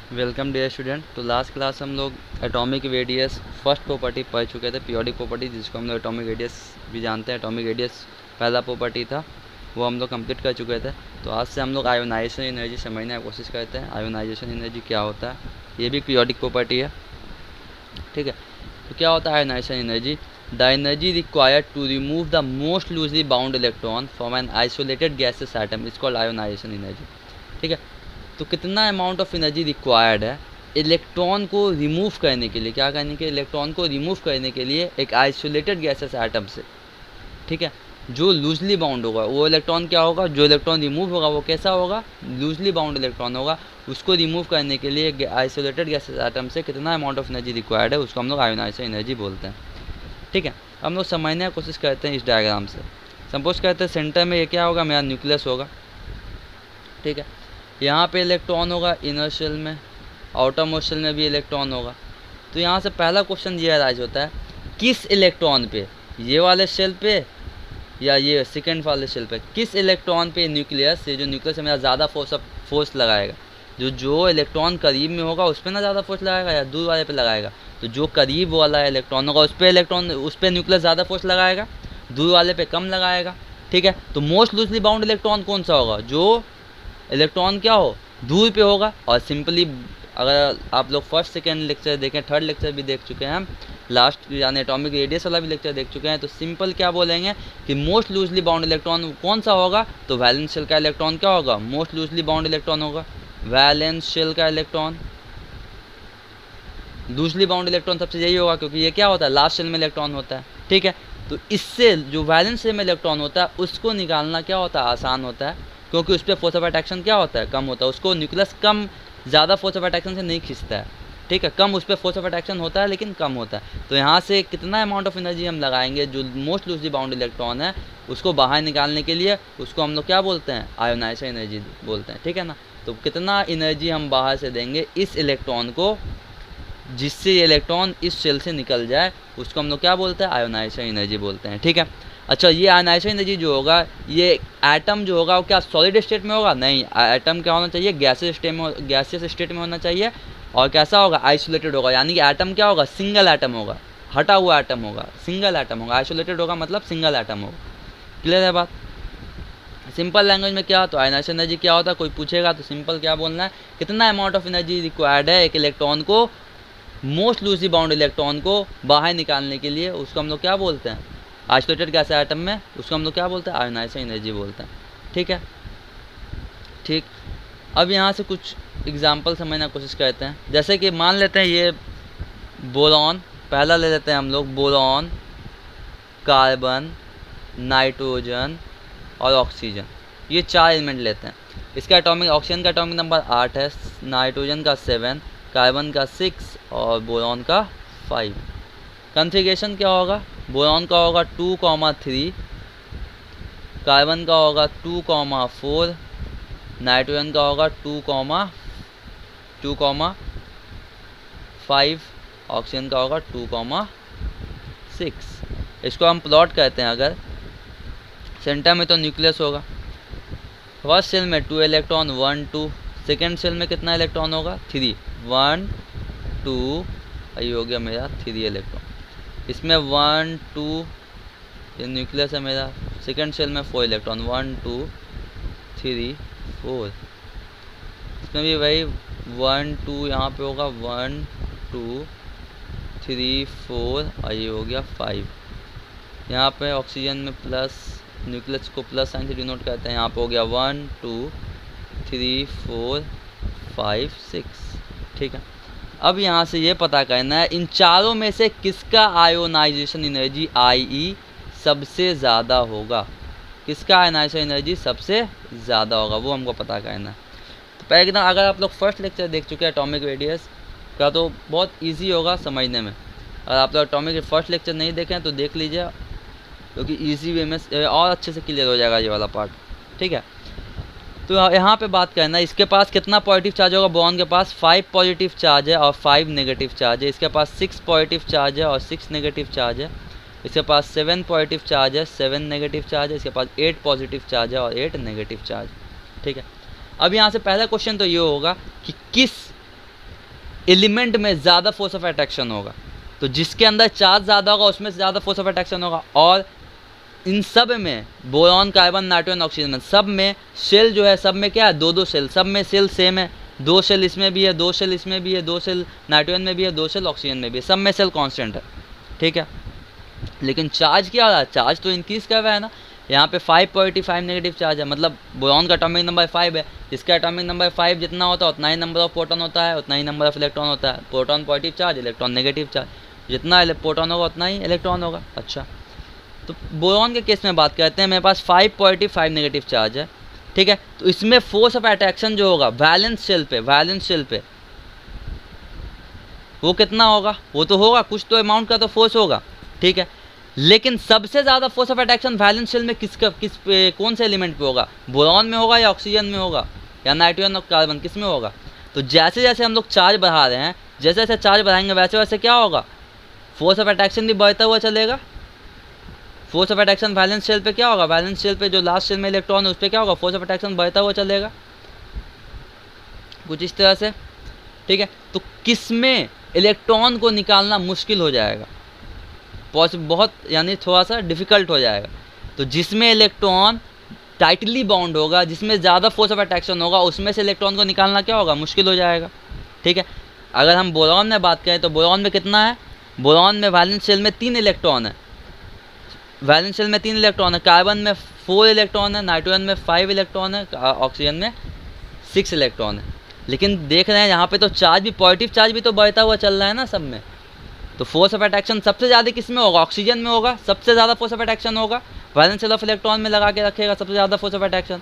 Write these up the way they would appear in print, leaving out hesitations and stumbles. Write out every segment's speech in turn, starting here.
Welcome dear student. तो last class हम लोग एटॉमिक रेडियस फर्स्ट प्रॉपर्टी पढ़ चुके थे, पीरियोडिक प्रॉपर्टी, जिसको हम लोग एटॉमिक रेडियस भी जानते हैं। एटॉमिक रेडियस पहला प्रॉपर्टी था, वो हम लोग कंप्लीट कर चुके थे। तो आज से हम लोग आयोनाइजेशन एनर्जी समझने की कोशिश करते हैं। आयोनाइजेशन एनर्जी क्या होता है, ये भी पीरियोडिक प्रॉपर्टी है, ठीक है। तो क्या होता है ionization energy? The energy required to remove the most loosely bound electron from an isolated gaseous atom is called ionization energy, ठीक है। तो कितना अमाउंट ऑफ एनर्जी रिक्वायर्ड है इलेक्ट्रॉन को रिमूव करने के लिए, क्या करने के लिए? इलेक्ट्रॉन को रिमूव करने के लिए एक आइसोलेटेड गैसेस एटम से, ठीक है। जो लूजली बाउंड होगा वो इलेक्ट्रॉन क्या होगा, जो इलेक्ट्रॉन रिमूव होगा वो कैसा होगा? लूजली बाउंड इलेक्ट्रॉन होगा। उसको रिमूव करने के लिए आइसोलेटेड गैसेस एटम से कितना अमाउंट ऑफ एनर्जी रिक्वायर्ड है, उसको हम लोग आयोनाइजेशन एनर्जी बोलते हैं, ठीक है। हम लोग समझने की कोशिश करते हैं इस डायग्राम से। सपोज करते हैं सेंटर में ये क्या होगा, मेरा न्यूक्लियस होगा, ठीक है। यहाँ पे इलेक्ट्रॉन होगा इनर शेल में, आउटर मोस्ट शेल में भी इलेक्ट्रॉन होगा। तो यहाँ से पहला क्वेश्चन ये अराइज होता है, किस इलेक्ट्रॉन पे, ये वाले शेल पे या ये सेकेंड वाले शेल पे, किस इलेक्ट्रॉन पे न्यूक्लियस, ये जो न्यूक्लियस है मेरा ज़्यादा फोर्स लगाएगा? जो इलेक्ट्रॉन करीब में होगा उस पर ना ज़्यादा फोर्स लगाएगा या दूर वाले पे लगाएगा? तो जो करीब वाला इलेक्ट्रॉन होगा उस पर न्यूक्लियस ज़्यादा फोर्स लगाएगा, दूर वाले पे कम लगाएगा, ठीक है। तो मोस्ट लूजली बाउंड इलेक्ट्रॉन कौन सा होगा? जो इलेक्ट्रॉन क्या हो, दूर पे होगा। और सिंपली अगर आप लोग फर्स्ट सेकेंड लेक्चर देखें, थर्ड लेक्चर भी देख चुके हैं हम, लास्ट यानी एटॉमिक रेडियस वाला भी लेक्चर देख चुके हैं, तो सिंपल क्या बोलेंगे कि मोस्ट लूजली बाउंड इलेक्ट्रॉन कौन सा होगा? तो वैलेंस शेल का इलेक्ट्रॉन क्या होगा? मोस्ट लूजली बाउंड इलेक्ट्रॉन होगा। वैलेंस शेल का इलेक्ट्रॉन, लूजली बाउंड इलेक्ट्रॉन सबसे यही होगा, क्योंकि ये क्या होता है, लास्ट शेल में इलेक्ट्रॉन होता है, ठीक है। तो इससे जो वैलेंस शेल में इलेक्ट्रॉन होता है उसको निकालना क्या होता है, आसान होता है, क्योंकि उस पर फोर्स ऑफ अट्रैक्शन क्या होता है, कम होता है। उसको न्यूक्लियस कम ज़्यादा फोर्स ऑफ अट्रैक्शन से नहीं खींचता है, ठीक है। कम उस पर फोर्स ऑफ अट्रैक्शन होता है लेकिन कम होता है। तो यहाँ से कितना अमाउंट ऑफ एनर्जी हम लगाएंगे, जो मोस्ट लूजली बाउंड इलेक्ट्रॉन है उसको बाहर निकालने के लिए, उसको हम लोग क्या बोलते हैं, आयोनाइजेशन एनर्जी बोलते हैं, ठीक है ना। तो कितना एनर्जी हम बाहर से देंगे इस इलेक्ट्रॉन को, जिससे ये इलेक्ट्रॉन इस शेल से निकल जाए, उसको हम लोग क्या बोलते हैं, आयोनाइजेशन एनर्जी बोलते हैं, ठीक है। अच्छा, ये आयोनाइजेशन एनर्जी जो होगा, ये एटम जो होगा वो क्या सॉलिड स्टेट में होगा? नहीं, एटम क्या होना चाहिए, गैसियस स्टेट में होना चाहिए। और कैसा होगा, आइसोलेटेड होगा, यानी कि एटम क्या होगा, सिंगल एटम होगा, हटा हुआ एटम होगा, सिंगल एटम होगा। आइसोलेटेड होगा मतलब सिंगल एटम होगा। क्लियर है बात? सिंपल लैंग्वेज में क्या, तो आयोनाइजेशन एनर्जी क्या होता है, कोई पूछेगा तो सिंपल क्या बोलना है, कितना अमाउंट ऑफ एनर्जी रिक्वायर्ड है एक इलेक्ट्रॉन को, मोस्ट लूजली बाउंड इलेक्ट्रॉन को बाहर निकालने के लिए, उसको हम लोग क्या बोलते हैं, आइसोलेटेड गैस एटम में, उसको हम लोग क्या बोलते हैं, आयोनाइजेशन एनर्जी बोलते हैं, ठीक है। ठीक, अब यहाँ से कुछ एग्जांपल समझने की कोशिश करते हैं। जैसे कि मान लेते हैं ये बोरॉन, पहला ले लेते हैं हम लोग, बोरॉन, कार्बन, नाइट्रोजन और ऑक्सीजन, ये 4 एलिमेंट लेते हैं। इसका एटॉमिक, ऑक्सीजन का एटॉमिक नंबर 8 है, नाइट्रोजन का 7, कार्बन का 6 और बोरॉन का 5। कॉन्फ़िगरेशन क्या होगा, बोरॉन का होगा 2,3, कार्बन का होगा 2,4, नाइट्रोजन का होगा 2,5, ऑक्सीजन का होगा 2,6। इसको हम प्लॉट करते हैं। अगर सेंटर में तो न्यूक्लियस होगा, फर्स्ट सेल में 2 इलेक्ट्रॉन 1 2, सेकेंड सेल में कितना इलेक्ट्रॉन होगा, 3, 1 2, ये हो गया मेरा 3 इलेक्ट्रॉन। इसमें 1 2, ये न्यूक्लियस है मेरा, सेकेंड सेल में 4 इलेक्ट्रॉन, 1 2 3 4। इसमें भी वही 1 2 यहाँ पे होगा, 1 2 3 4 और ये हो गया 5। यहाँ पे ऑक्सीजन में प्लस, न्यूक्लियस को प्लस साइन से डिनोट करते हैं, यहाँ पे हो गया 1 2 3 4 5 6, ठीक है। अब यहाँ से ये पता करना है इन चारों में से किसका आयोनाइजेशन एनर्जी IE सबसे ज़्यादा होगा, किसका आयोनाइजेशन एनर्जी सबसे ज़्यादा होगा, वो हमको पता करना है। तो पहले एकदम, अगर आप लोग फर्स्ट लेक्चर देख चुके हैं एटॉमिक रेडियस का तो बहुत इजी होगा समझने में। अगर आप लोग एटॉमिक फर्स्ट लेक्चर नहीं देखें तो देख लीजिए, क्योंकि इजी वे में और अच्छे से क्लियर हो जाएगा ये वाला पार्ट, ठीक है। तो यहाँ पे बात करना है, इसके पास कितना पॉजिटिव चार्ज होगा, बोरॉन के पास 5 पॉजिटिव चार्ज है और 5 नेगेटिव चार्ज है। इसके पास 6 पॉजिटिव चार्ज है और 6 नेगेटिव चार्ज है। इसके पास 7 पॉजिटिव चार्ज है, 7 नेगेटिव चार्ज है। इसके पास 8 पॉजिटिव चार्ज है और 8 नेगेटिव चार्ज, ठीक है। अब यहाँ से पहला क्वेश्चन तो ये होगा कि किस एलिमेंट में ज़्यादा फोर्स ऑफ अट्रैक्शन होगा। तो जिसके अंदर चार्ज ज़्यादा होगा उसमें से ज़्यादा फोर्स ऑफ अट्रैक्शन होगा। और इन सब में बोरॉन, कार्बन, नाइट्रोजन, ऑक्सीजन में सब में शेल जो है, सब में क्या है, दो दो शेल, सब में शेल सेम है। दो शेल इसमें भी है, दो शेल इसमें भी है, दो शेल नाइट्रोजन में भी है, दो शेल ऑक्सीजन में भी है, सब में शेल कांस्टेंट है। ठीक है, लेकिन चार्ज क्या हो रहा है, चार्ज तो इंक्रीज कर रहा है ना। यहाँ पे 5 पॉजिटिव 5 नेगेटिव चार्ज है, मतलब बोरॉन का एटॉमिक नंबर 5 है। जिसका एटॉमिक नंबर 5 जितना होता है उतना ही नंबर ऑफ प्रोटॉन होता है, उतना ही नंबर ऑफ इलेक्ट्रॉन होता है। Proton positive charge, electron negative charge, जितना प्रोटॉन होगा उतना ही इलेक्ट्रॉन होगा। अच्छा, तो बोरॉन के केस में बात करते हैं, मेरे पास 5 पॉजिटिव 5 नेगेटिव चार्ज है। ठीक है, तो इसमें फोर्स ऑफ अट्रैक्शन जो होगा वैलेंस शेल पे वो कितना होगा, वो तो होगा कुछ तो अमाउंट का तो फोर्स होगा। ठीक है, लेकिन सबसे ज़्यादा force of attraction valence shell में कौन से एलिमेंट पे होगा, बोरॉन में होगा या ऑक्सीजन में होगा या नाइट्रोजन और कार्बन, किस में होगा। तो जैसे जैसे हम लोग चार्ज बढ़ा रहे हैं, जैसे जैसे चार्ज बढ़ाएंगे वैसे वैसे क्या होगा, फोर्स ऑफ अट्रैक्शन भी बढ़ता हुआ चलेगा। Force of attraction valence shell पे क्या होगा, वैलेंस शेल पे जो लास्ट शेल में इलेक्ट्रॉन है उस पर क्या होगा, फोर्स ऑफ अट्रैक्शन बढ़ता हुआ चलेगा, कुछ इस तरह से। ठीक है, तो किस में इलेक्ट्रॉन को निकालना मुश्किल हो जाएगा, बहुत यानी थोड़ा सा डिफ़िकल्ट हो जाएगा। तो जिसमें इलेक्ट्रॉन टाइटली बाउंड होगा, जिसमें ज़्यादा फोर्स ऑफ अट्रैक्शन होगा, उसमें से इलेक्ट्रॉन को निकालना क्या होगा, मुश्किल हो जाएगा। ठीक है, अगर हम बोरॉन में बात करें तो बोरॉन में कितना है, बोरॉन में वैलेंस शेल में 3 इलेक्ट्रॉन है, वैलेंस शेल में 3 इलेक्ट्रॉन है, कार्बन में 4 इलेक्ट्रॉन है, नाइट्रोजन में 5 इलेक्ट्रॉन है, ऑक्सीजन में 6 इलेक्ट्रॉन है। लेकिन देख रहे हैं यहाँ पे तो चार्ज भी, पॉजिटिव चार्ज भी तो बढ़ता हुआ चल रहा है ना सब में। तो फोर्स ऑफ अट्रैक्शन सबसे ज़्यादा किस में होगा, ऑक्सीजन में होगा, सबसे ज़्यादा फोर्स ऑफ अट्रैक्शन होगा, वैलेंस शेल ऑफ इलेक्ट्रॉन में लगा के रखेगा सबसे ज़्यादा फोर्स ऑफ अट्रैक्शन।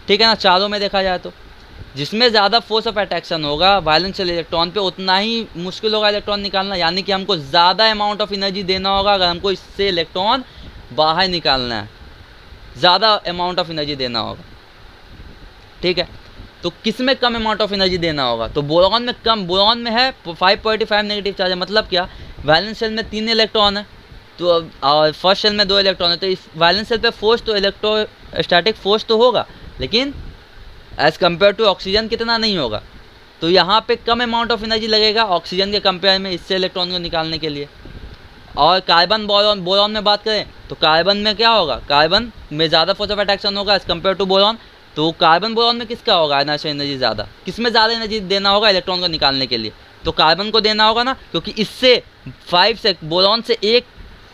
ठीक है ना, चारों में देखा जाए तो जिसमें ज़्यादा फोर्स ऑफ अट्रैक्शन होगा वैलेंस शेल इलेक्ट्रॉन पे, उतना ही मुश्किल होगा इलेक्ट्रॉन निकालना। यानी कि हमको ज़्यादा अमाउंट ऑफ एनर्जी देना होगा अगर हमको इससे इलेक्ट्रॉन बाहर निकालना है, ज़्यादा अमाउंट ऑफ एनर्जी देना होगा। ठीक है, तो किस में कम अमाउंट ऑफ एनर्जी देना होगा, तो बोरॉन में कम, बोरॉन में है 5 पॉजिटिव 5 नेगेटिव चार्ज है, मतलब क्या, वैलेंस शेल में 3 इलेक्ट्रॉन है तो और फर्स्ट शेल में 2 इलेक्ट्रॉन है। तो इस वैलेंस शेल पे फोर्स तो इलेक्ट्रोस्टैटिक फोर्स तो होगा, लेकिन एज़ कम्पेयर टू ऑक्सीजन कितना नहीं होगा। तो यहाँ पे कम अमाउंट ऑफ एनर्जी लगेगा ऑक्सीजन के कंपेयर में इससे इलेक्ट्रॉन को निकालने के लिए। और कार्बन बोरॉन में बात करें तो कार्बन में क्या होगा, कार्बन में ज़्यादा फोर्स ऑफ अट्रैक्शन होगा एज़ कम्पेयर टू बोरॉन। तो कार्बन बोरॉन में किसका होगा आयनाइजेशन एनर्जी ज़्यादा, किस में ज़्यादा एनर्जी देना होगा इलेक्ट्रॉन को निकालने के लिए, तो कार्बन को देना होगा ना, क्योंकि इससे 5 से बोरॉन से 1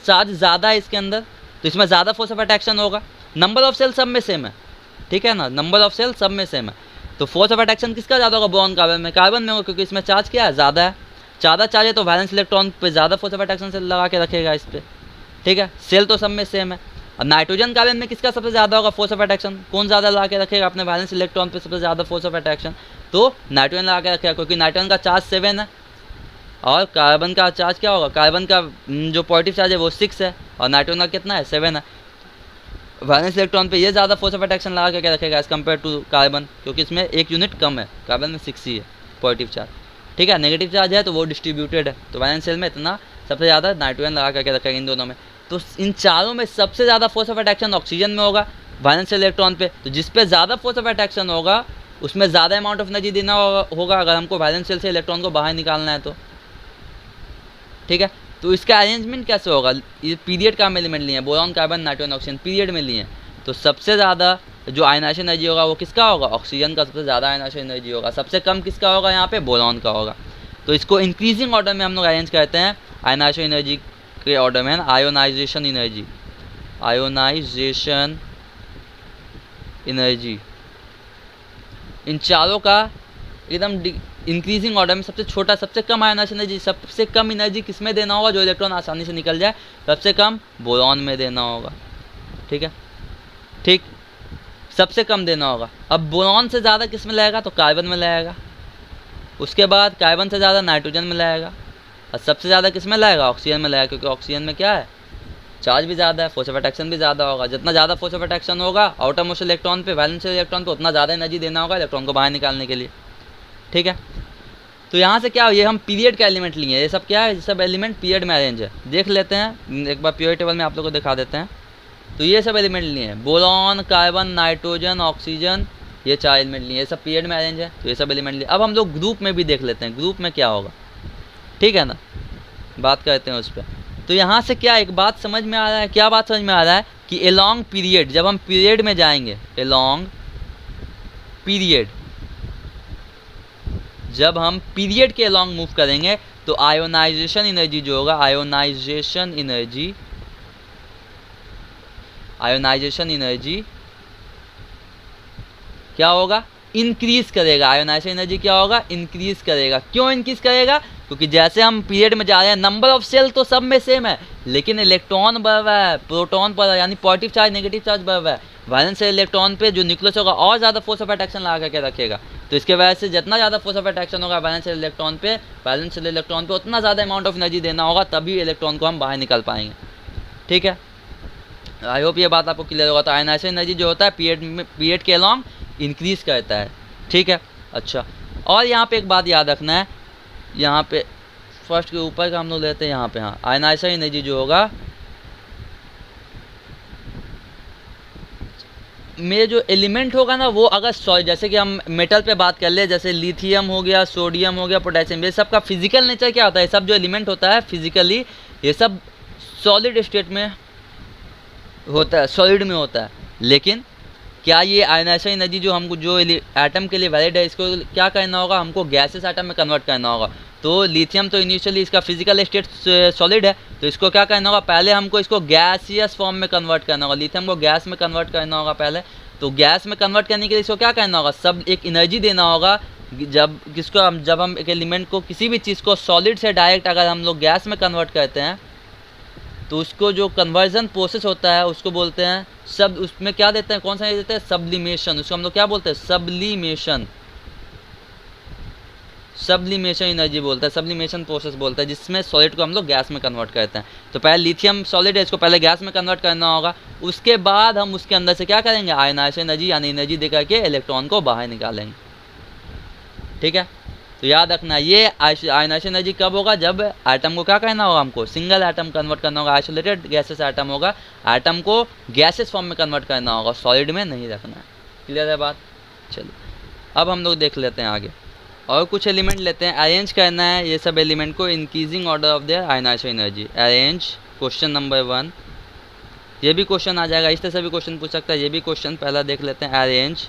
चार्ज ज़्यादा है इसके अंदर, तो इसमें ज़्यादा फोर्स ऑफ अट्रैक्शन होगा। नंबर ऑफ सेल सब में सेम है, ठीक है ना, नंबर ऑफ सेल सब में सेम है। तो फोर्स ऑफ अट्रैक्शन किसका ज़्यादा होगा, बोरॉन कार्बन में होगा, क्योंकि इसमें चार्ज क्या है, ज़्यादा है। ज़्यादा चार्ज है तो वैलेंस इलेक्ट्रॉन पे ज़्यादा फोर्स ऑफ अट्रैक्शन से लगा के रखेगा इस पर। ठीक है, सेल तो सब में सेम है। और नाइट्रोजन कार्बन में किसका सबसे ज़्यादा होगा फोर्स ऑफ अट्रैक्शन, कौन ज़्यादा लगा के रखेगा अपने वैलेंस इलेक्ट्रॉन पे सबसे ज़्यादा फोर्स ऑफ अट्रैक्शन, तो नाइट्रोजन लगा के रखेगा, क्योंकि नाइट्रोजन का चार्ज 7 है और कार्बन का चार्ज क्या होगा, कार्बन का जो पॉजिटिव चार्ज है वो 6 है और नाइट्रोजन का कितना है, 7 है। वैलेंस इलेक्ट्रॉन पे ये ज़्यादा फोर्स ऑफ अट्रैक्शन लगा के रखेगा एज़ कम्पेयर टू कार्बन, क्योंकि इसमें 1 यूनिट कम है, कार्बन में 6 ही है पॉजिटिव चार्ज। ठीक है, नेगेटिव चार्ज है तो वो डिस्ट्रीब्यूटेड है, तो वैलेंस शेल में इतना सबसे ज़्यादा नाइट्रोजन लगा करके रखेगा इन दोनों में। तो इन चारों में सबसे ज़्यादा फोर्स ऑफ अट्रैक्शन ऑक्सीजन में होगा वैलेंस शेल इलेक्ट्रॉन पे। तो जिस पे ज़्यादा फोर्स ऑफ अट्रैक्शन होगा उसमें ज़्यादा अमाउंट ऑफ एनर्जी देना होगा अगर हमको वैलेंस शेल से इलेक्ट्रॉन को बाहर निकालना है तो। ठीक है, तो इसका अरेंजमेंट कैसे होगा, ये पीरियड का हम एलिमेंट लिए हैं, boron carbon nitrogen oxygen period में लिए हैं। तो सबसे ज़्यादा जो आयनाइजेशन एनर्जी होगा वो किसका होगा, ऑक्सीजन का सबसे ज़्यादा आयनाइजेशन एनर्जी होगा, सबसे कम किसका होगा यहाँ पे, बोरॉन का होगा। तो इसको इंक्रीजिंग ऑर्डर में हम लोग अरेंज करते हैं आयनाइजेशन एनर्जी के ऑर्डर में, आयोनाइजेशन एनर्जी, आयोनाइजेशन एनर्जी इन चारों का एकदम इंक्रीजिंग ऑर्डर में सबसे छोटा, सबसे कम आयनाइजेशन एनर्जी, सबसे कम एनर्जी किस में देना होगा जो इलेक्ट्रॉन आसानी से निकल जाए, सबसे कम बोरॉन में देना होगा। ठीक है, ठीक, सबसे कम देना होगा। अब बोरॉन से ज़्यादा किस में लगेगा, तो कार्बन में लगेगा, उसके बाद कार्बन से ज़्यादा नाइट्रोजन में लगेगा और सबसे ज़्यादा किस में लगेगा, ऑक्सीजन में लगेगा, क्योंकि ऑक्सीजन में क्या है, चार्ज भी ज़्यादा है, फोर्स ऑफ अट्रैक्शन भी ज़्यादा होगा। जितना ज़्यादा फोर्स ऑफ अट्रैक्शन होगा आउटर मोस्ट इलेक्ट्रॉन पे, वैलेंस इलेक्ट्रॉन पे, उतना ज़्यादा एनर्जी देना होगा इलेक्ट्रॉन को बाहर निकालने के लिए। ठीक है, तो यहाँ से क्या, ये हम पीरियड का एलिमेंट लिए हैं, ये सब क्या है, ये सब एलिमेंट पीरियड में अरेंज है। देख लेते हैं एक बार पीरियड टेबल में आप लोग को दिखा देते हैं। तो ये सब एलिमेंट लिए हैं, बोरॉन कार्बन नाइट्रोजन ऑक्सीजन ये 4 एलिमेंट लिए, ये सब पीरियड में अरेंज है तो ये सब एलिमेंट लिए। अब हम लोग ग्रुप में भी देख लेते हैं, ग्रुप में क्या होगा, ठीक है ना, बात करते हैं उस पर। तो यहाँ से क्या एक बात समझ में आ रहा है, क्या बात समझ में आ रहा है कि एलॉन्ग पीरियड, जब हम पीरियड में जाएंगे, एलॉन्ग पीरियड, जब हम पीरियड के अलॉन्ग मूव करेंगे तो आयोनाइजेशन एनर्जी जो होगा, आयोनाइजेशन एनर्जी क्या होगा, इंक्रीज करेगा। आयोनाइजेशन एनर्जी क्या होगा, इंक्रीज करेगा। क्यों इंक्रीज करेगा, क्योंकि जैसे हम पीरियड में जा रहे हैं, नंबर ऑफ सेल तो सब में सेम है, लेकिन इलेक्ट्रॉन बढ़ रहा है, प्रोटॉन पर, यानी पॉजिटिव चार्ज नेगेटिव चार्ज बढ़ रहा है। वैलेंस इलेक्ट्रॉन पे जो न्यूक्लियस होगा और ज़्यादा फोर्स ऑफ अट्रैक्शन लगा करके रखेगा, तो इसके वजह से जितना ज़्यादा फोर्स ऑफ अट्रैक्शन होगा वैलेंस इलेक्ट्रॉन पे उतना ज़्यादा अमाउंट ऑफ एनर्जी देना होगा, तभी इलेक्ट्रॉन को हम बाहर निकाल पाएंगे। ठीक है, आई होप ये बात आपको क्लियर होगा। तो आयनाइजेशन एनर्जी जो होता है पीरियड के अलॉन्ग इंक्रीज करता है। ठीक है, अच्छा, और यहाँ पे एक बात याद रखना है, यहाँ पे फर्स्ट के ऊपर का हम लोग लेते हैं, यहाँ पे हाँ, आयनाइजेशन एनर्जी जो होगा में जो एलिमेंट होगा ना वो अगर सॉलिड, जैसे कि हम मेटल पे बात कर ले, जैसे लिथियम हो गया, सोडियम हो गया, पोटेशियम, ये सब का फिजिकल नेचर क्या होता है, ये सब जो एलिमेंट होता है फिजिकली ये सब सॉलिड स्टेट में होता है, सॉलिड में होता है। लेकिन क्या ये आयनाइजेशन एनर्जी जो हमको जो एटम के लिए वैलिड है, इसको क्या करना होगा, हमको गैसेस एटम में कन्वर्ट करना होगा। तो लिथियम तो इनिशियली इसका फिजिकल स्टेट सॉलिड है, तो इसको क्या करना होगा, पहले हमको इसको गैसियस फॉर्म में कन्वर्ट करना होगा, लिथियम को गैस में कन्वर्ट करना होगा पहले। तो गैस में कन्वर्ट करने के लिए इसको क्या करना होगा, सब एक एनर्जी देना होगा। जब हम एक एलिमेंट को, किसी भी चीज़ को सॉलिड से डायरेक्ट अगर हम लोग गैस में कन्वर्ट करते हैं तो उसको जो कन्वर्जन प्रोसेस होता है उसको बोलते हैं सब, उसमें क्या देते हैं, कौन सा देते हैं, सब्लिमेशन। उसको हम लोग क्या बोलते हैं, सब्लिमेशन एनर्जी बोलते हैं, सब्लिमेशन प्रोसेस बोलते हैं, जिसमें सॉलिड को हम लोग गैस में कन्वर्ट करते हैं। तो पहले लिथियम सॉलिड है, इसको पहले गैस में कन्वर्ट करना होगा, उसके बाद हम उसके अंदर से क्या करेंगे, आयनाइजेशन एनर्जी यानी एनर्जी दे करके इलेक्ट्रॉन को बाहर निकालेंगे। ठीक है, तो याद रखना ये आयनाइजेशन एनर्जी कब होगा, जब एटम को क्या करना होगा, हमको सिंगल एटम कन्वर्ट करना होगा, आइसोलेटेड गैसेस एटम होगा, एटम को गैसेस फॉर्म में कन्वर्ट करना होगा, सॉलिड में नहीं रखना है। क्लियर है बात, चलिए अब हम लोग देख लेते हैं आगे, और कुछ एलिमेंट लेते हैं, अरेंज करना है ये सब एलिमेंट को increasing order of their ionization energy. Arrange, question number 1, ये भी क्वेश्चन आ जाएगा, इस तरह से भी क्वेश्चन पूछ सकता है, ये भी क्वेश्चन पहला देख लेते हैं। Arrange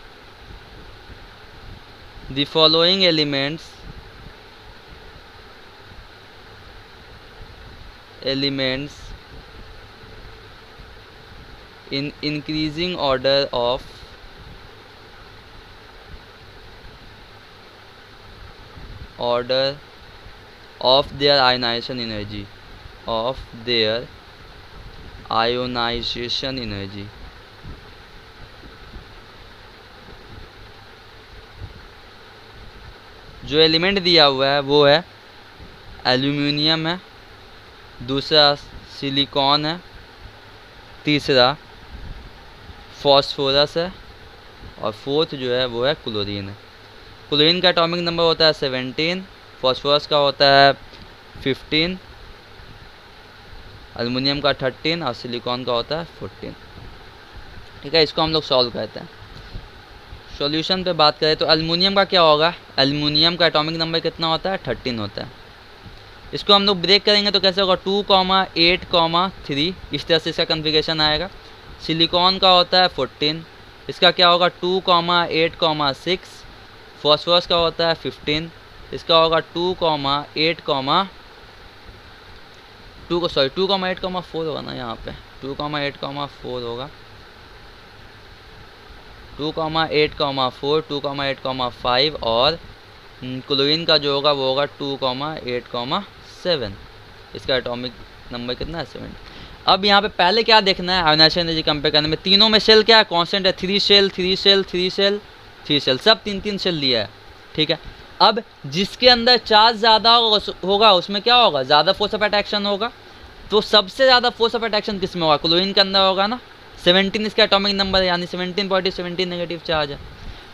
the following elements in increasing order of their ionization energy, जो एलिमेंट दिया हुआ है वो है एल्यूमिनियम है, दूसरा सिलिकॉन है, तीसरा फॉस्फोरस है, और फोर्थ जो है वो है क्लोरीन है। क्लोरीन का एटॉमिक नंबर होता है 17, फॉस्फोरस का होता है 15, एल्युमिनियम का 13 और सिलिकॉन का होता है 14। ठीक है, इसको हम लोग सॉल्व करते हैं। सॉल्यूशन पे बात करें तो एल्युमिनियम का क्या होगा, एल्युमिनियम का एटॉमिक नंबर कितना होता है, 13 होता है। इसको हम लोग ब्रेक करेंगे तो कैसे होगा, 2,8,3, इस तरह से इसका कन्फिगरेशन आएगा। सिलिकॉन का होता है 14, इसका क्या होगा 2,8,6, फॉस्फोरस का होता है 15, इसका होगा 2,8,4 होगा ना, यहाँ पे 2,8,4 होगा, 2,8,4, 2,8,5, और क्लोरीन का जो होगा वो होगा 2,8,7। इसका एटॉमिक नंबर कितना है, 7। अब यहाँ पे पहले क्या देखना है, आयनाइजेशन एनर्जी कंपेयर करने में, तीनों में सेल क्या है, कांस्टेंट है, 3 सेल, 3 सेल, 3 सेल, 3 सेल, सब 3-3 सेल लिया है। ठीक है, अब जिसके अंदर चार्ज ज़्यादा होगा उसमें क्या होगा, ज़्यादा फोर्स ऑफ अट्रैक्शन होगा। तो सबसे ज़्यादा फोर्स ऑफ अट्रैक्शन किस में होगा, क्लोरीन के अंदर होगा ना, 17 इसका एटॉमिक नंबर है, यानी 17 नेगेटिव चार्ज है।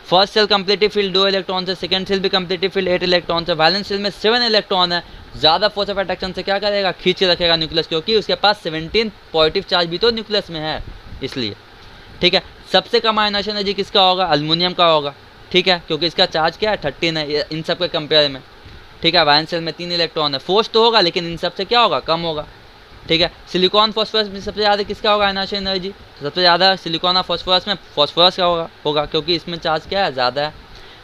फर्स्ट सेल कंप्लीटिव फील्ड 2 इलेक्ट्रॉन है, सेकंड सेल भी कंप्लीटिव फील्ड 8 इलेक्ट्रॉन है, वैलेंस सेल में 7 इलेक्ट्रॉन है। ज़्यादा फोर्स ऑफ अट्रैक्शन से क्या करेगा, खींच के रखेगा न्यूक्लियस, क्योंकि उसके पास 17 पॉजिटिव चार्ज भी तो न्यूक्लियस में है, इसलिए। ठीक है, सबसे कम आयनाइजेशन एनर्जी किसका होगा, एल्युमिनियम का होगा, ठीक है, क्योंकि इसका चार्ज क्या है 13 है इन सब के कंपेयर में, ठीक है। वैलेंस शेल में 3 इलेक्ट्रॉन है, फोर्स तो होगा लेकिन इन सब से क्या होगा, कम होगा, ठीक है। सिलिकॉन फास्फोरस में सबसे ज़्यादा किसका होगा आयनाइजेशन एनर्जी, तो सबसे ज़्यादा सिलिकॉन और फास्फोरस में फास्फोरस का होगा क्योंकि इसमें चार्ज क्या है, ज़्यादा है,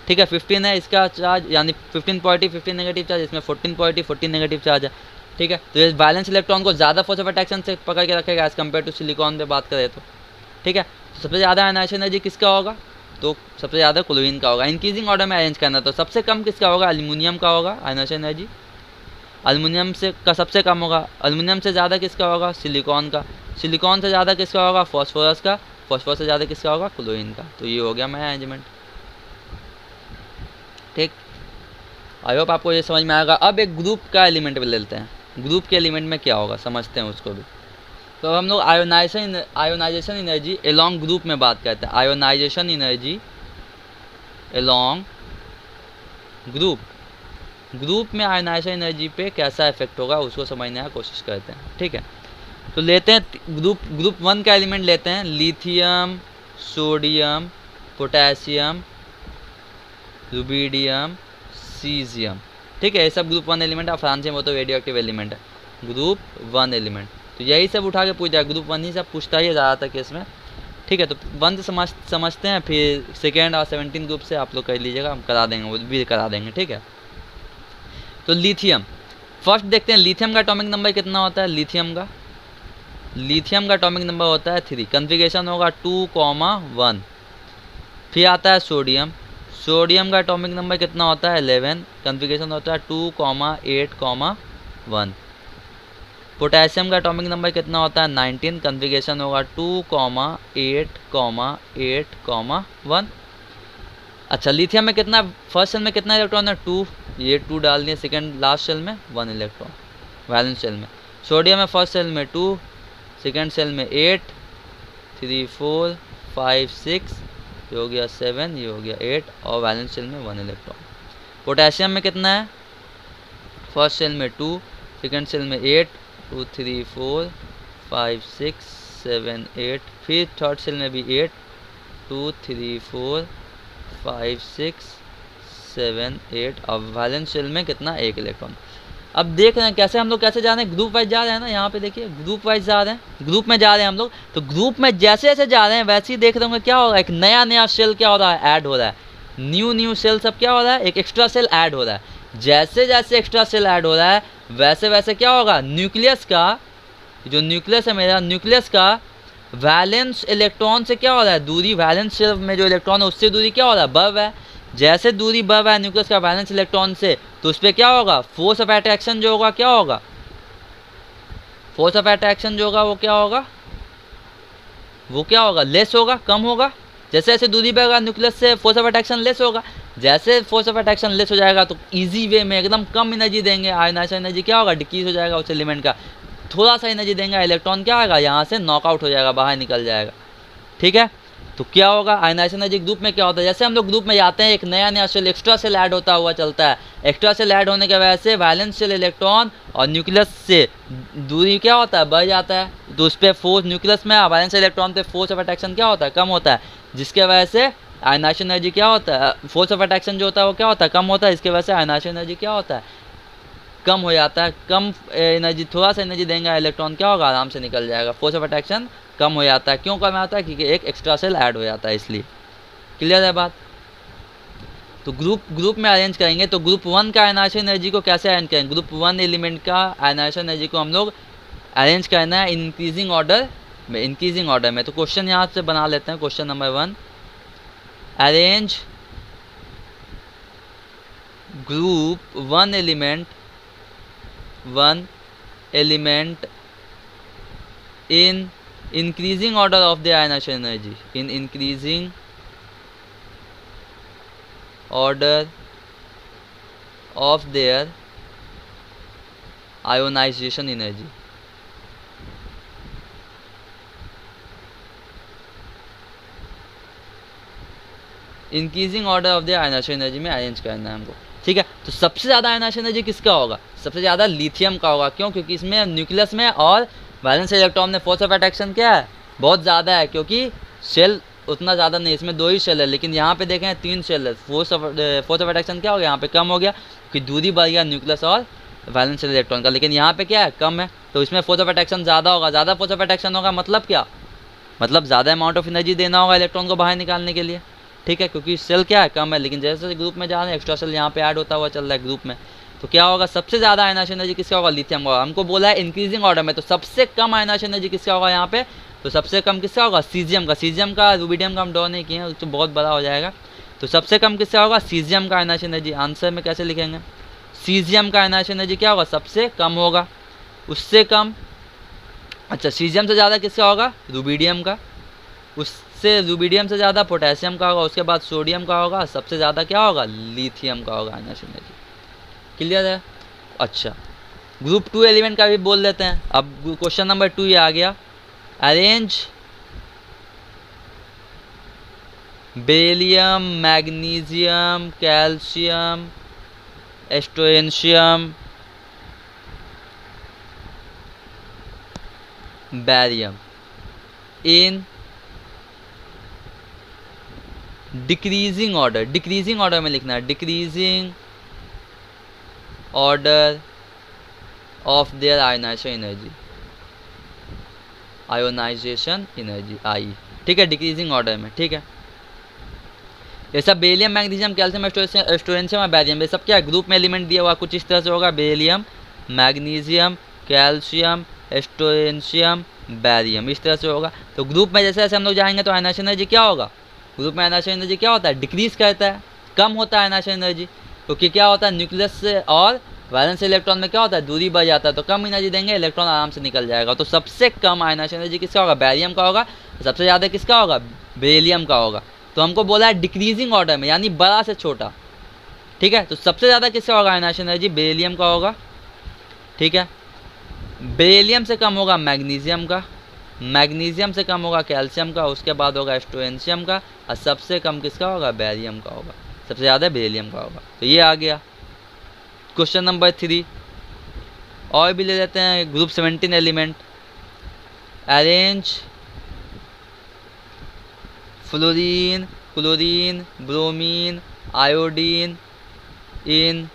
ठीक है। 15 है इसका चार्ज, यानी 15 पॉजिटिव 15 नेगेटिव चार्ज, इसमें 14 पॉजिटिव 14 नेगेटिव चार्ज है, ठीक है। तो ये वैलेंस इलेक्ट्रॉन को ज़्यादा फोर्स ऑफ अट्रैक्शन से पकड़ के रखेगा एज कम्पेयर टू सिलिकॉन पे बात करें तो, ठीक है। तो सबसे ज़्यादा आयनाइजेशन एनर्जी किसका होगा, तो सबसे ज़्यादा क्लोरीन का होगा। इंक्रीजिंग ऑर्डर में अरेंज करना, तो सबसे कम किसका होगा, एल्युमिनियम का होगा आयनाइजेशन एनर्जी, एल्युमिनियम से का सबसे कम होगा। एल्युमिनियम से ज़्यादा किसका होगा, सिलिकॉन का। सिलिकॉन से ज़्यादा किसका होगा, फॉस्फोरस का। फॉस्फोरस से ज़्यादा किसका होगा, क्लोरीन का। तो ये हो गया मैं अरेंजमेंट, ठीक। आई होप आपको ये समझ में आएगा। अब एक ग्रुप का एलिमेंट भी ले लेते हैं, ग्रुप के एलिमेंट में क्या होगा समझते हैं उसको भी। तो हम लोग आयोनाइजेशन एनर्जी एलॉन्ग ग्रुप में बात करते हैं। आयोनाइजेशन एनर्जी एलॉन्ग ग्रुप में आयोनाइजेशन एनर्जी पे कैसा इफेक्ट होगा उसको समझने की कोशिश करते हैं, ठीक है। तो लेते हैं ग्रुप 1 का एलिमेंट लेते हैं, lithium, sodium, potassium, rubidium, caesium, ठीक है। ये सब ग्रुप 1 एलिमेंट है, फ्रांसियम वो तो रेडियो एक्टिव एलिमेंट है, ग्रुप 1 एलिमेंट। तो यही सब उठा के पूछ जाए, ग्रुप 1 ही सब पूछता ही ज़्यादातर केस में, ठीक है। तो 1 से समझते हैं, फिर सेकेंड और 17 ग्रुप से आप लोग कर लीजिएगा, हम करा देंगे, वो भी करा देंगे, ठीक है। तो लिथियम फर्स्ट देखते हैं, लिथियम का एटॉमिक नंबर कितना होता है, लिथियम का एटॉमिक नंबर होता है 3, कन्फिगरेशन होगा 2,1। फिर आता है सोडियम का एटॉमिक नंबर कितना होता है 11, कन्फिगरेशन होता है 2,8,1। पोटेशियम का एटॉमिक नंबर कितना होता है 19, कन्फिगरेशन होगा 2,8,8,1। अच्छा, लिथियम में कितना, फर्स्ट शेल में कितना इलेक्ट्रॉन है 2, ये 2 डाल दिए, सेकेंड लास्ट शेल में 1 इलेक्ट्रॉन वैलेंस शेल में। सोडियम में फर्स्ट शेल में 2, सेकेंड शेल में 8, 3 4 5 6, ये हो गया 7, ये हो गया 8, और वैलेंस शेल में 1 इलेक्ट्रॉन। पोटेशियम में कितना है, फर्स्ट शेल में 2, सेकेंड शेल में 8, 2 3 4 5 6 7 8, फिर थर्ड शेल में भी 8, 2 3 4 5 6 7 8, और वैलेंस शेल में कितना, 1 इलेक्ट्रॉन। अब देख रहे हैं कैसे हम लोग कैसे जा रहे हैं, ग्रुप वाइज जा रहे हैं ना, यहाँ पे देखिए ग्रुप वाइज जा रहे हैं, ग्रुप में जा रहे हैं हम लोग। तो ग्रुप में जैसे जैसे जा रहे हैं वैसे ही देख रहे होंगे क्या होगा, एक नया शेल क्या हो रहा है, ऐड हो रहा है, न्यू शेल सब क्या हो रहा है, एक एक्स्ट्रा सेल ऐड हो रहा है। जैसे जैसे एक्स्ट्रा सेल ऐड हो रहा है वैसे वैसे क्या होगा, न्यूक्लियस का, जो न्यूक्लियस है मेरा, न्यूक्लियस का वैलेंस इलेक्ट्रॉन से क्या हो रहा है, दूरी, वैलेंस शेल में जो इलेक्ट्रॉन है उससे दूरी क्या हो रहा है, बढ़ रहा है। जैसे दूरी बढ़ रहा है न्यूक्लियस का वैलेंस इलेक्ट्रॉन से, तो उस पर क्या होगा, फोर्स ऑफ अट्रैक्शन जो होगा क्या होगा, फोर्स ऑफ अट्रैक्शन जो होगा वो क्या होगा, लेस होगा, कम होगा। जैसे जैसे दूरी बढ़ेगा न्यूक्लियस से फोर्स ऑफ अट्रैक्शन लेस होगा। जैसे फोर्स ऑफ अट्रैक्शन लेस हो जाएगा तो इजी वे में एकदम कम एनर्जी देंगे, आयनाइजेशन एनर्जी क्या होगा, डिक्रीज हो जाएगा उस एलिमेंट का। थोड़ा सा एनर्जी देंगे, इलेक्ट्रॉन क्या आएगा, यहाँ से नॉकआउट हो जाएगा, बाहर निकल जाएगा, ठीक है। तो क्या होगा, आयनाइजेशन एनर्जी ग्रुप में क्या होता है, जैसे हम लोग ग्रुप में जाते हैं एक नया सेल, एक्स्ट्रा सेल ऐड होता हुआ चलता है। एक्स्ट्रा सेल ऐड होने की वजह से वैलेंस शेल इलेक्ट्रॉन और न्यूक्लियस से दूरी क्या होता है, बढ़ जाता है। तो उस पर फोर्स, न्यूक्लियस में वैलेंस इलेक्ट्रॉन पे फोर्स ऑफ अट्रैक्शन क्या होता है, कम होता है, जिसके वजह से आयनाइजेशन एनर्जी क्या होता है, फोर्स ऑफ अट्रैक्शन जो होता है वो क्या होता है, कम होता है। इसके वजह से आयनाइजेशन एनर्जी क्या होता है, कम हो जाता है। कम एनर्जी, थोड़ा सा एनर्जी देंगे, इलेक्ट्रॉन क्या होगा, आराम से निकल जाएगा, फोर्स ऑफ अट्रैक्शन कम हो जाता है। क्यों कम आता है, क्योंकि एक एक्स्ट्रा सेल ऐड हो जाता है, इसलिए। क्लियर है बात। तो ग्रुप में अरेंज करेंगे, तो ग्रुप 1 का आयनाइजेशन एनर्जी को कैसे अरेंज करेंगे, ग्रुप 1 एलिमेंट का आयनाइजेशन एनर्जी को हम लोग अरेंज करना है इंक्रीजिंग ऑर्डर में। तो क्वेश्चन यहाँ से बना लेते हैं, question number 1, arrange group 1 element in increasing order of the ionization energy, in increasing order of their ionization energy. Increasing order of the ionization energy में अरेंज करना है हमको, ठीक है। तो सबसे ज़्यादा आयनाइजेशन एनर्जी किसका होगा, सबसे ज़्यादा लिथियम का होगा। क्यों, क्योंकि इसमें न्यूक्लियस में और वैलेंस इलेक्ट्रॉन में फोर्स ऑफ अट्रैक्शन क्या है, बहुत ज़्यादा है, क्योंकि शेल उतना ज़्यादा नहीं, इसमें 2 ही शेल है, लेकिन यहाँ पे देखें 3 शेल है। फोर्स ऑफ अट्रैक्शन क्या हो गया यहाँ पे, कम हो गया कि दूरी बढ़ गया न्यूक्लियस और वैलेंस शेल इलेक्ट्रॉन का, लेकिन यहाँ पे क्या है, कम है। तो इसमें फोर्स ऑफ अट्रैक्शन ज़्यादा होगा। ज़्यादा फोर्स ऑफ अट्रैक्शन होगा मतलब क्या, मतलब ज़्यादा अमाउंट ऑफ एनर्जी देना होगा इलेक्ट्रॉन को बाहर निकालने के लिए, ठीक है, क्योंकि सेल क्या है, कम है। लेकिन जैसे जैसे ग्रुप में जा रहे हैं एक्स्ट्रा सेल यहाँ पे ऐड होता हुआ चल रहा है ग्रुप में, तो क्या होगा, सबसे ज़्यादा आयनाइजेशन एनर्जी किसका होगा, लिथियम का होगा। हमको बोला है इंक्रीजिंग ऑर्डर में, तो सबसे कम आयनाइजेशन एनर्जी किसका होगा यहाँ पे, तो सबसे कम किसका होगा, सीजियम का। सीजियम का, रूबिडियम का हम ड्रॉ नहीं किए हैं, तो बहुत बड़ा हो जाएगा। तो सबसे कम किसका होगा, सीजियम का आयनाइजेशन एनर्जी। आंसर में कैसे लिखेंगे, सीजियम का आयनाइजेशन एनर्जी क्या होगा, सबसे कम होगा। उससे कम, अच्छा सीजियम से ज़्यादा किसका होगा, रूबिडियम का। उससे रूबिडियम से ज़्यादा पोटेशियम का होगा। उसके बाद सोडियम का होगा। सबसे ज़्यादा क्या होगा, लिथियम का होगा आयनाइजेशन एनर्जी। क्लियर है। अच्छा ग्रुप 2 एलिमेंट का भी बोल देते हैं। अब क्वेश्चन नंबर 2 ये आ गया, arrange beryllium, magnesium, calcium, strontium, barium in decreasing order. Decreasing order में लिखना है, decreasing order of their ionization energy, ionization energy I, ठीक है, डिक्रीजिंग ऑर्डर में, ठीक है। ये सब बेरिलियम, मैग्नीशियम, कैल्शियम, स्ट्रोंशियम और बैरियम, ये सब क्या है, ग्रुप में एलिमेंट दिया हुआ कुछ इस तरह से होगा, beryllium, magnesium, calcium, strontium, barium, इस तरह से होगा। तो ग्रुप में जैसे जैसे हम लोग जाएंगे तो आयनाइजेशन एनर्जी क्या होगा, ग्रुप में आयनाइजेशन एनर्जी क्या होता है, डिक्रीज करता है, कम होता है आयनाइजेशन एनर्जी, क्योंकि क्या होता है, न्यूक्लियस से और वैलेंस इलेक्ट्रॉन में क्या होता है, दूरी बढ़ जाता है, तो कम एनर्जी देंगे, इलेक्ट्रॉन आराम से निकल जाएगा। तो सबसे कम आयनाइजेशन एनर्जी किसका होगा, बैरियम का होगा। सबसे ज़्यादा किसका होगा, बेरिलियम का होगा। तो हमको बोला है डिक्रीजिंग ऑर्डर में, यानी बड़ा से छोटा, ठीक है। तो सबसे ज़्यादा किसका होगा आयनाइजेशन एनर्जी, बेरिलियम का होगा, ठीक है। बेरिलियम से कम होगा मैग्नीशियम का, मैग्नीशियम से कम होगा कैल्शियम का, उसके बाद होगा स्ट्रोंशियम का, और सबसे कम किसका होगा, बैरियम का होगा। सबसे ज़्यादा बेरिलियम का होगा। तो ये आ गया क्वेश्चन नंबर 3। और भी ले लेते हैं, group 17 element, arrange fluorine, chlorine, bromine, iodine in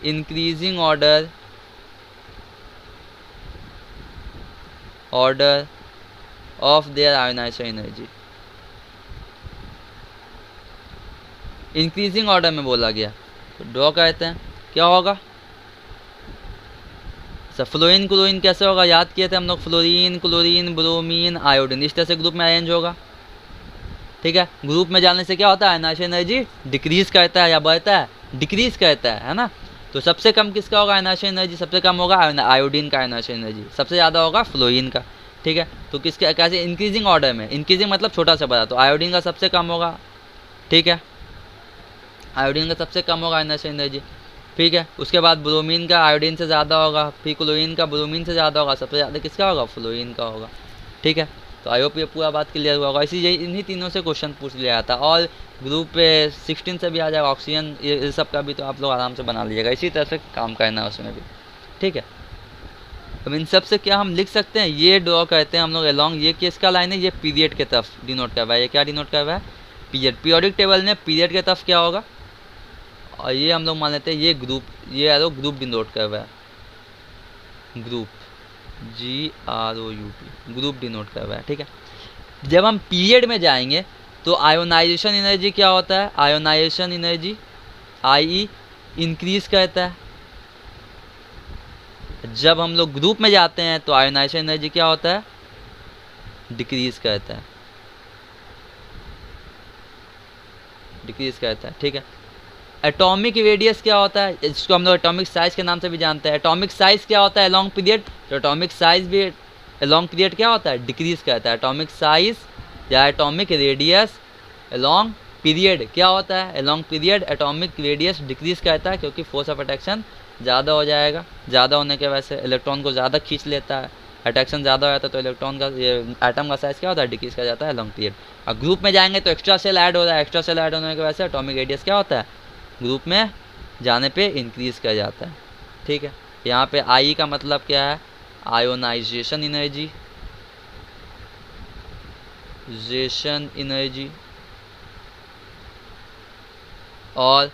increasing order of their ionization energy. Increasing order में बोला गया, तो ड्रॉ करते हैं, क्या होगा, सब फ्लोरीन क्लोरीन कैसे होगा, याद किए थे हम लोग, फ्लोरीन, क्लोरीन, ब्रोमीन, आयोडीन, इस तरह से ग्रुप में अरेंज होगा, ठीक है। ग्रुप में जाने से क्या होता है, आयनाइजेशन एनर्जी डिक्रीज करता है या बढ़ता है, डिक्रीज करता है ना। तो सबसे कम किसका होगा आयनाइजेशन एनर्जी, सबसे कम होगा आयोडीन का आयनाइजेशन एनर्जी, सबसे ज़्यादा होगा फ्लोरीन का, ठीक है। तो किसके कैसे, इंक्रीजिंग ऑर्डर में, इंक्रीजिंग मतलब छोटा से बड़ा, तो आयोडीन का सबसे कम होगा, ठीक है, आयोडीन का सबसे कम होगा आयनाइजेशन एनर्जी, ठीक है। उसके बाद ब्रोमीन का आयोडीन से ज़्यादा होगा, फिर क्लोरीन का ब्रोमीन से ज़्यादा होगा, सबसे ज़्यादा किसका होगा, फ्लोरीन का होगा, ठीक है। तो आई होप ये पूरा बात क्लियर हुआ होगा। इसी इन्हीं तीनों से क्वेश्चन पूछ लिया जाता है, और ग्रुप 16 से भी आ जाएगा, ऑक्सीजन, ये सब का भी तो आप लोग आराम से बना लीजिएगा, इसी तरह से काम करना है उसमें भी, ठीक है। अब इन सब से क्या हम लिख सकते हैं, ये ड्रॉ करते हैं हम लोग अलॉन्ग, ये किसका लाइन है, ये पीरियड के तरफ डिनोट कर रहा है, ये क्या डिनोट कर रहा है, पीरियड। पीरियोडिक टेबल में पीरियड के तरफ क्या होगा, और ये हम लोग मान लेते हैं ये ग्रुप, ये एरो ग्रुप डिनोट कर रहा है, ग्रुप GROUP, ग्रुप डिनोट कर रहा है, ठीक है। जब हम पीरियड में जाएंगे तो आयोनाइजेशन एनर्जी क्या होता है, आयोनाइजेशन एनर्जी IE इंक्रीज करता है। जब हम लोग ग्रुप में जाते हैं तो आयोनाइजेशन एनर्जी क्या होता है, डिक्रीज करता है, डिक्रीज करता है, ठीक है। एटॉमिक रेडियस क्या होता है, इसको हम लोग एटॉमिक साइज के नाम से भी जानते हैं। एटॉमिक साइज क्या होता है, अलॉन्ग पीरियड, तो एटॉमिक साइज भी अलॉन्ग पीरियड क्या होता है, डिक्रीज करता है। एटॉमिक साइज या एटॉमिक रेडियस अलॉन्ग पीरियड क्या होता है, along period atomic radius decrease करता है, क्योंकि फोर्स ऑफ अट्रैक्शन ज़्यादा हो जाएगा, ज़्यादा होने के वजह से इलेक्ट्रॉन को ज़्यादा खींच लेता है, अट्रैक्शन ज़्यादा हो जाता है, तो इलेक्ट्रॉन का ये एटम का साइज क्या होता है, डिक्रीज कर जाता है लॉन्ग पीरियड। और ग्रुप में जाएंगे तो एक्स्ट्रा सेल ऐड हो रहा है, एक्स्ट्रा सेल ऐड होने की वजह से एटॉमिक रेडियस क्या होता है, ग्रुप में जाने पे इंक्रीज कर जाता है, ठीक है। यहाँ पे आई का मतलब क्या है, आयोनाइजेशन एनर्जी, आयोनाइजेशन एनर्जी। और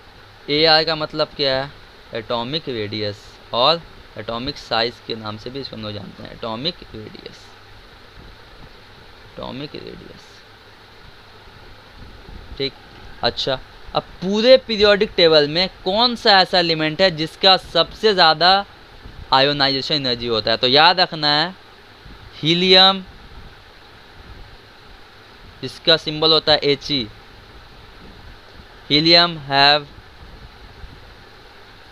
AR का मतलब क्या है? एटॉमिक रेडियस और एटॉमिक साइज के नाम से भी इसको हम लोग जानते हैं, एटॉमिक रेडियस, एटॉमिक रेडियस। ठीक, अच्छा, अब पूरे पीरियोडिक टेबल में कौन सा ऐसा एलिमेंट है जिसका सबसे ज़्यादा आयोनाइजेशन एनर्जी होता है? तो याद रखना है हीलियम, जिसका सिंबल होता है He। Helium have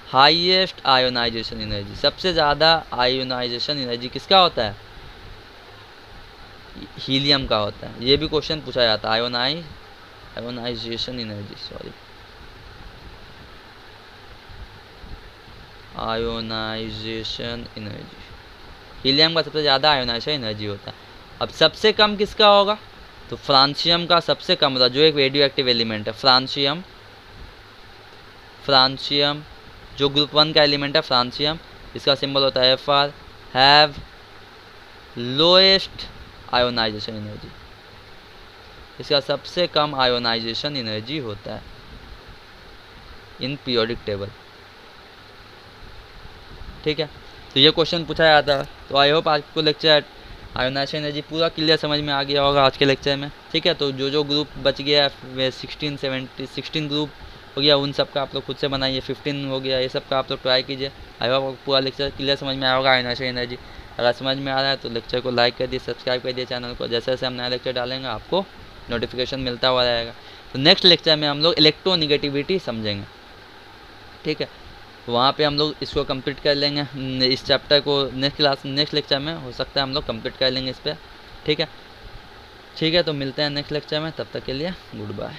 highest ionization energy. सबसे ज़्यादा आयोनाइजेशन एनर्जी किसका होता है? हीलियम का होता है। ये भी क्वेश्चन पूछा जाता है, ionization energy, sorry, ionization energy. Helium का सबसे ज़्यादा आयोनाइजेशन एनर्जी होता है। अब सबसे कम किसका होगा? तो फ्रांसियम का सबसे कम होता है, जो एक रेडियो एक्टिव एलिमेंट है, फ्रांसियम। फ्रांसियम जो ग्रुप 1 का एलिमेंट है, फ्रांसियम, इसका सिंबल होता है Fr, have lowest ionization energy. इसका सबसे कम आयोनाइजेशन एनर्जी होता है इन पीरियोडिक टेबल। ठीक है, तो ये क्वेश्चन पूछा जाता है। तो आई होप आपको लेक्चर आयोनाइजेशन एनर्जी पूरा क्लियर समझ में आ गया होगा आज के लेक्चर में। ठीक है, तो जो ग्रुप बच गया है 16 ग्रुप हो गया, उन सब का आप लोग खुद से बनाइए। 15 हो गया, ये सब का आप लोग ट्राई कीजिए। आई होप आपको पूरा लेक्चर क्लियर समझ में आया होगा आयोनाइजेशन एनर्जी। अगर समझ में आ रहा है तो लेक्चर को लाइक कर दिए, सब्सक्राइब कर दिए चैनल को। जैसे जैसे हम नया लेक्चर डालेंगे आपको नोटिफिकेशन मिलता हुआ रहेगा। तो नेक्स्ट लेक्चर में हम लोग इलेक्ट्रोनिगेटिविटी समझेंगे। ठीक है, वहाँ पे हम लोग इसको कंप्लीट कर लेंगे, इस चैप्टर को नेक्स्ट लेक्चर में हो सकता है हम लोग कंप्लीट कर लेंगे इस पर। ठीक है, तो मिलते हैं नेक्स्ट लेक्चर में, तब तक के लिए गुड बाय।